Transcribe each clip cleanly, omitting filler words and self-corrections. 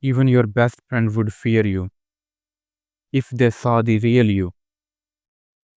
Even your best friend would fear you if they saw the real you.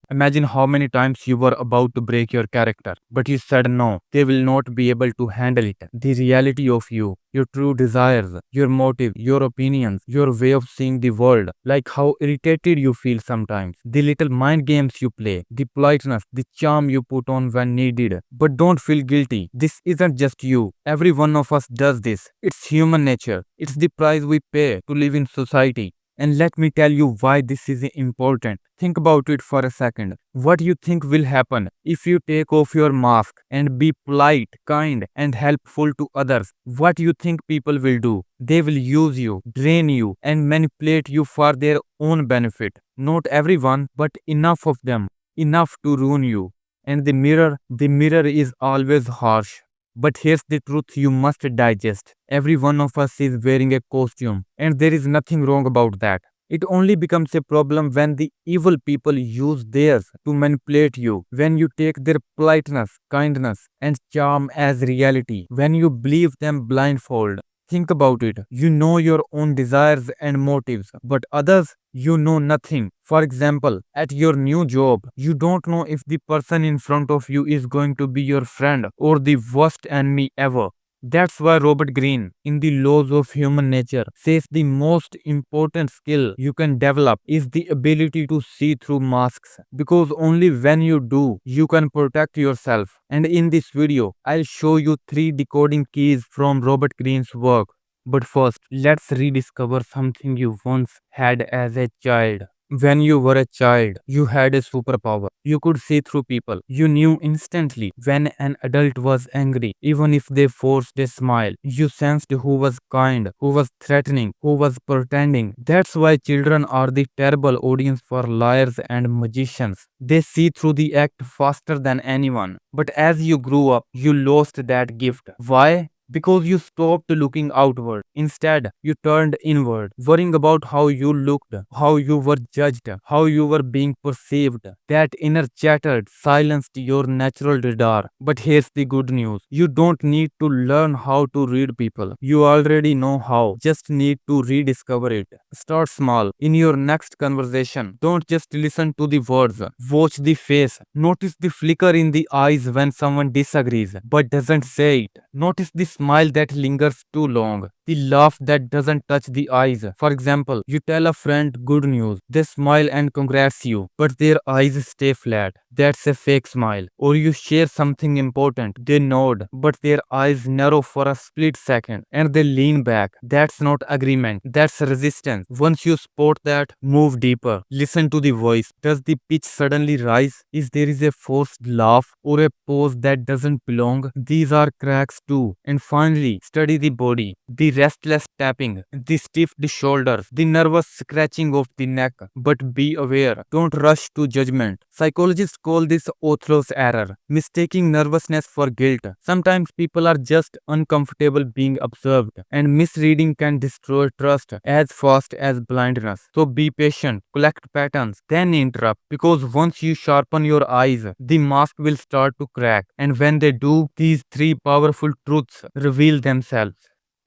Imagine how many times you were about to break your character, but you said no, they will not be able to handle it. The reality of you, your true desires, your motive, your opinions, your way of seeing the world, like how irritated you feel sometimes, the little mind games you play, the politeness, the charm you put on when needed. But don't feel guilty. This isn't just you. Every one of us does this. It's human nature. It's the price we pay to live in society. And let me tell you why this is important. Think about it for a second. What you think will happen if you take off your mask and be polite, kind, and helpful to others? What you think people will do? They will use you, drain you, and manipulate you for their own benefit. Not everyone, but enough of them. Enough to ruin you. And the mirror is always harsh. But here's the truth you must digest. Every one of us is wearing a costume, and there is nothing wrong about that. It only becomes a problem when the evil people use theirs to manipulate you, when you take their politeness, kindness, and charm as reality, when you believe them blindfold. Think about it. You know your own desires and motives, but others, you know nothing. For example, at your new job, you don't know if the person in front of you is going to be your friend or the worst enemy ever. That's why Robert Greene, in The Laws of Human Nature, says the most important skill you can develop is the ability to see through masks. Because only when you do, you can protect yourself. And in this video, I'll show you 3 decoding keys from Robert Greene's work. But first, let's rediscover something you once had as a child. When you were a child, you had a superpower. You could see through people. You knew instantly when an adult was angry, even if they forced a smile. You sensed who was kind, who was threatening, who was pretending. That's why children are the terrible audience for liars and magicians. They see through the act faster than anyone. But as you grew up, you lost that gift. Why? Because you stopped looking outward. Instead, you turned inward, worrying about how you looked, how you were judged, how you were being perceived. That inner chatter silenced your natural radar. But here's the good news. You don't need to learn how to read people. You already know how. Just need to rediscover it. Start small. In your next conversation, don't just listen to the words. Watch the face. Notice the flicker in the eyes when someone disagrees but doesn't say it. Notice the smile that lingers too long. The laugh that doesn't touch the eyes. For example, you tell a friend good news. They smile and congrats you, but their eyes stay flat. That's a fake smile. Or you share something important. They nod, but their eyes narrow for a split second and they lean back. That's not agreement. That's resistance. Once you spot that, move deeper. Listen to the voice. Does the pitch suddenly rise? Is there is a forced laugh or a pause that doesn't belong? These are cracks too. And finally, study the body. The restless tapping, the stiffed shoulders, the nervous scratching of the neck. But be aware, don't rush to judgment. Psychologists call this Othello's error, mistaking nervousness for guilt. Sometimes people are just uncomfortable being observed, and misreading can destroy trust as fast as blindness. So be patient, collect patterns, then interrupt, because once you sharpen your eyes, the mask will start to crack. And when they do, these 3 powerful truths reveal themselves.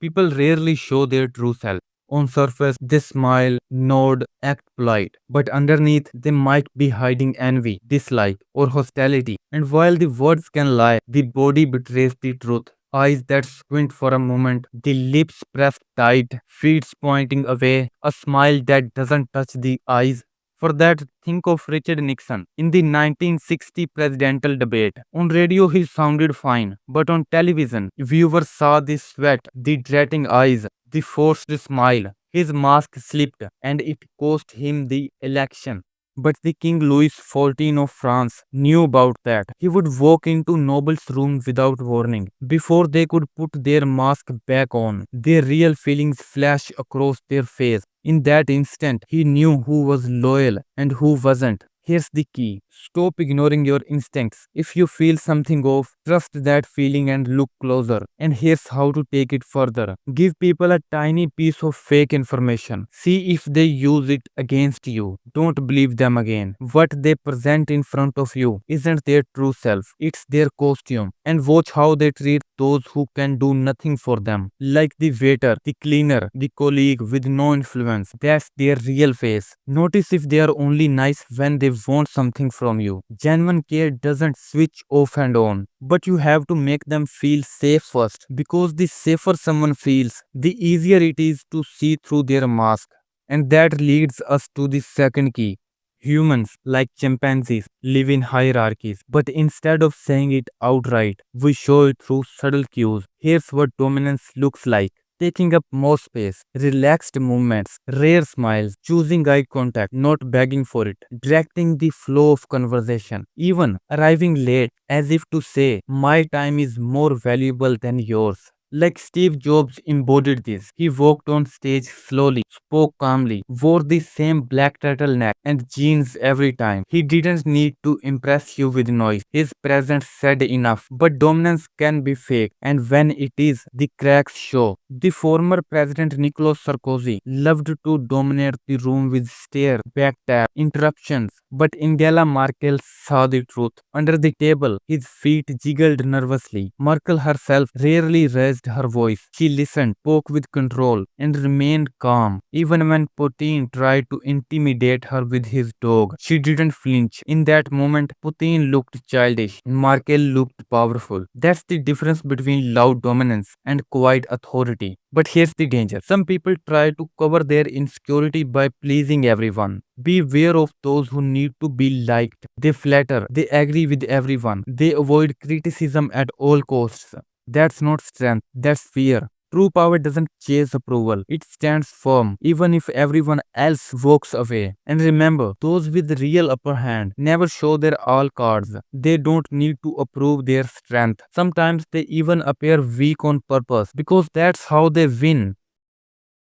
People rarely show their true self. On surface, they smile, nod, act polite, but underneath, they might be hiding envy, dislike, or hostility. And while the words can lie, the body betrays the truth. Eyes that squint for a moment, the lips pressed tight, feet pointing away, a smile that doesn't touch the eyes. For that, think of Richard Nixon in the 1960 presidential debate. On radio, he sounded fine, but on television, viewers saw the sweat, the dreading eyes, the forced smile. His mask slipped, and it cost him the election. But the King Louis XIV of France knew about that. He would walk into nobles' rooms without warning. Before they could put their mask back on, their real feelings flashed across their face. In that instant, he knew who was loyal and who wasn't. Here's the key. Stop ignoring your instincts. If you feel something off, trust that feeling and look closer. And here's how to take it further. Give people a tiny piece of fake information. See if they use it against you. Don't believe them again. What they present in front of you isn't their true self, it's their costume. And watch how they treat those who can do nothing for them. Like the waiter, the cleaner, the colleague with no influence. That's their real face. Notice if they are only nice when they want something from you. Genuine care doesn't switch off and on, but you have to make them feel safe first, because the safer someone feels, the easier it is to see through their mask. And that leads us to the second key. Humans, like chimpanzees, live in hierarchies, but instead of saying it outright, we show it through subtle cues. Here's what dominance looks like: taking up more space, relaxed movements, rare smiles, choosing eye contact, not begging for it, directing the flow of conversation, even arriving late as if to say, my time is more valuable than yours. Like Steve Jobs embodied this. He walked on stage slowly, spoke calmly, wore the same black turtleneck and jeans every time. He didn't need to impress you with noise. His presence said enough. But dominance can be fake, and when it is, the cracks show. The former president Nicolas Sarkozy loved to dominate the room with stare, backtab, interruptions. But Angela Merkel saw the truth. Under the table, his feet jiggled nervously. Merkel herself rarely raised her voice. She listened, spoke with control, and remained calm. Even when Putin tried to intimidate her with his dog, she didn't flinch. In that moment, Putin looked childish. Merkel looked powerful. That's the difference between loud dominance and quiet authority. But here's the danger. Some people try to cover their insecurity by pleasing everyone. Beware of those who need to be liked. They flatter, they agree with everyone, they avoid criticism at all costs. That's not strength, that's fear. True power doesn't chase approval, it stands firm, even if everyone else walks away. And remember, those with real upper hand never show their all cards. They don't need to approve their strength. Sometimes they even appear weak on purpose, because that's how they win.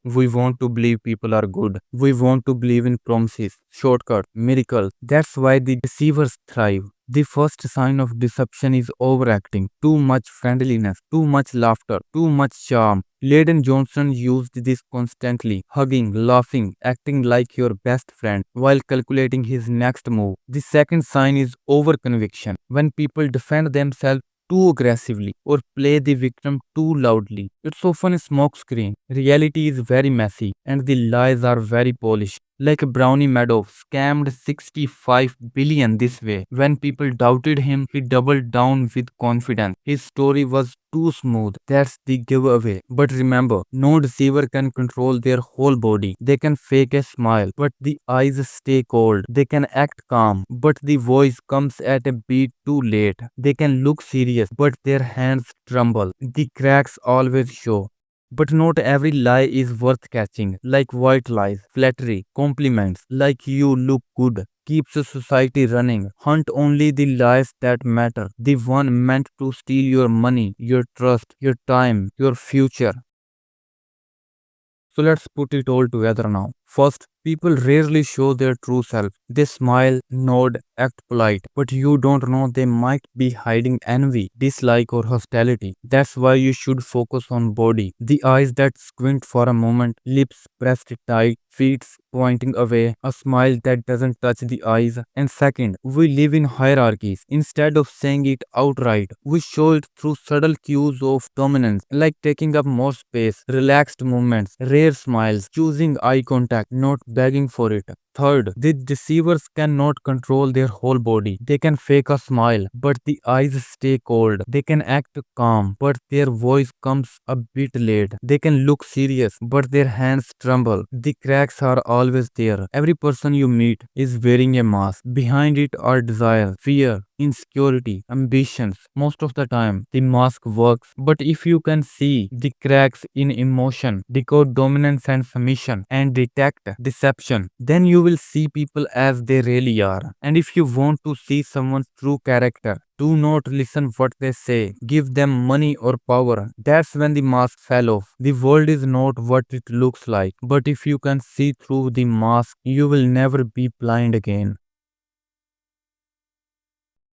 We want to believe people are good. We want to believe in promises, shortcuts, miracles. That's why the deceivers thrive. The first sign of deception is overacting, too much friendliness, too much laughter, too much charm. Lyndon Johnson used this constantly, hugging, laughing, acting like your best friend while calculating his next move. The second sign is overconviction, when people defend themselves too aggressively or play the victim too loudly. It's often a smokescreen. Reality is very messy and the lies are very polished. Like Brownie Madoff scammed 65 billion this way. When people doubted him, he doubled down with confidence. His story was too smooth. That's the giveaway. But remember, no deceiver can control their whole body. They can fake a smile, but the eyes stay cold. They can act calm, but the voice comes at a beat too late. They can look serious, but their hands tremble. The cracks always show. But not every lie is worth catching, like white lies, flattery, compliments, like you look good, keeps a society running. Hunt only the lies that matter, the one meant to steal your money, your trust, your time, your future. So let's put it all together now. First, people rarely show their true self. They smile, nod, act polite, but you don't know they might be hiding envy, dislike, or hostility. That's why you should focus on body. The eyes that squint for a moment, lips pressed tight, feet pointing away, a smile that doesn't touch the eyes. And second, we live in hierarchies. Instead of saying it outright, we show it through subtle cues of dominance, like taking up more space, relaxed movements, rare smiles, choosing eye contact, not begging for it. Third, the deceivers cannot control their whole body. They can fake a smile, but the eyes stay cold. They can act calm, but their voice comes a bit late. They can look serious, but their hands tremble. The cracks are always there. Every person you meet is wearing a mask. Behind it are desires, fear, insecurity, ambitions. Most of the time, the mask works, but if you can see the cracks in emotion, decode dominance and submission, and detect deception, then you will see people as they really are. And if you want to see someone's true character, do not listen what they say. Give them money or power. That's when the mask fell off. The world is not what it looks like. But if you can see through the mask, you will never be blind again.